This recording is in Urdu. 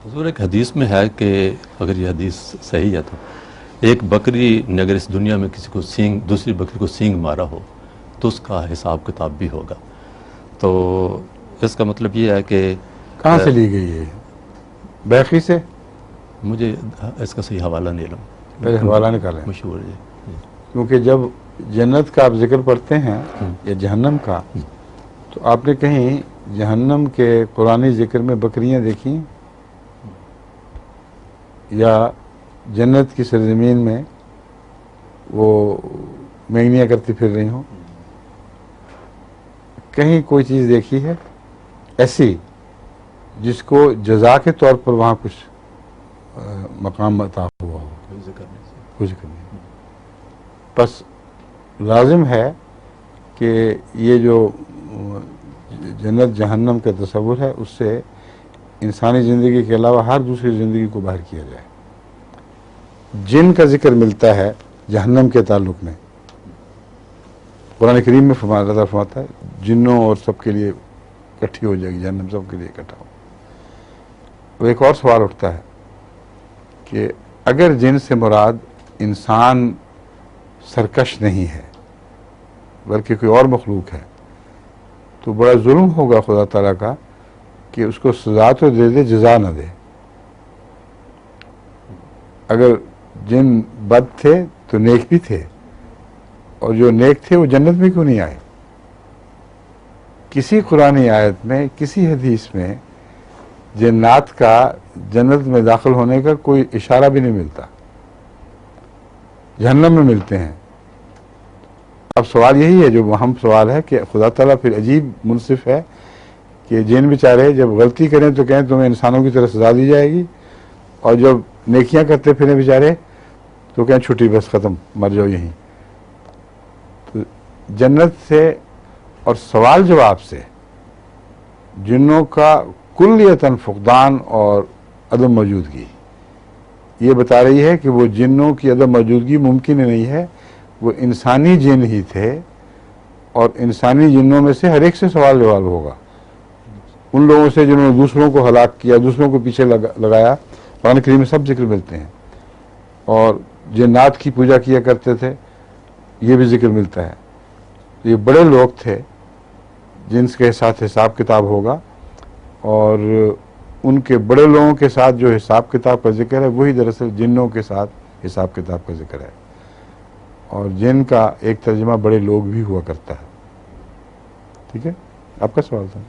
حضور ایک حدیث میں ہے کہ اگر یہ حدیث صحیح ہے تو ایک بکری نے اگر اس دنیا میں کسی کو سینگ دوسری بکری کو سینگ مارا ہو تو اس کا حساب کتاب بھی ہوگا. تو اس کا مطلب یہ ہے کہ کہاں سے لی گئی ہے؟ بیقی سے؟ مجھے اس کا صحیح حوالہ نہیں علم. پہلے حوالہ نکالیں، مشہور جی. کیونکہ جب جنت کا آپ ذکر پڑھتے ہیں یا جہنم کا، تو آپ نے کہیں جہنم کے قرآنی ذکر میں بکریاں دیکھیں یا جنت کی سرزمین میں وہ مینگنیاں کرتی پھر رہی ہوں؟ کہیں کوئی چیز دیکھی ہے ایسی جس کو جزا کے طور پر وہاں کچھ مقام عطا ہوا ہو؟ کوئی ذکر نہیں. بس لازم ہے کہ یہ جو جنت جہنم کا تصور ہے اس سے انسانی زندگی کے علاوہ ہر دوسری زندگی کو باہر کیا جائے. جن کا ذکر ملتا ہے جہنم کے تعلق میں قرآن کریم میں اللہ تعالیٰ فرماتا ہے جنوں اور سب کے لیے اکٹھی ہو جائے گی جہنم، سب کے لیے اکٹھا ہو. وہ ایک اور سوال اٹھتا ہے کہ اگر جن سے مراد انسان سرکش نہیں ہے بلکہ کوئی اور مخلوق ہے تو بڑا ظلم ہوگا خدا تعالیٰ کا کہ اس کو سزا تو دے دے، جزا نہ دے. اگر جن بد تھے تو نیک بھی تھے، اور جو نیک تھے وہ جنت میں کیوں نہیں آئے؟ کسی قرآنی آیت میں، کسی حدیث میں جنات کا جنت میں داخل ہونے کا کوئی اشارہ بھی نہیں ملتا، جہنم میں ملتے ہیں. اب سوال یہی ہے جو اہم سوال ہے کہ خدا تعالیٰ پھر عجیب منصف ہے کہ جن بیچارے جب غلطی کریں تو کہیں تمہیں انسانوں کی طرح سزا دی جائے گی، اور جب نیکیاں کرتے پھریں بیچارے تو کہیں چھٹی بس ختم، مر جاؤ یہیں. تو جنت سے اور سوال جواب سے جنوں کا کلیتاً فقدان اور عدم موجودگی یہ بتا رہی ہے کہ وہ جنوں کی عدم موجودگی ممکن نہیں ہے. وہ انسانی جن ہی تھے، اور انسانی جنوں میں سے ہر ایک سے سوال جواب ہوگا. ان لوگوں سے جنہوں نے دوسروں کو ہلاک کیا، دوسروں کو پیچھے لگایا، قرآن کریم میں سب ذکر ملتے ہیں. اور جنات کی پوجا کیا کرتے تھے یہ بھی ذکر ملتا ہے. یہ بڑے لوگ تھے جن کے ساتھ حساب کتاب ہوگا، اور ان کے بڑے لوگوں کے ساتھ جو حساب کتاب کا ذکر ہے وہی دراصل جنوں کے ساتھ حساب کتاب کا ذکر ہے. اور جن کا ایک ترجمہ بڑے لوگ بھی ہوا کرتا ہے. ٹھیک ہے، آپ کا سوال تھا.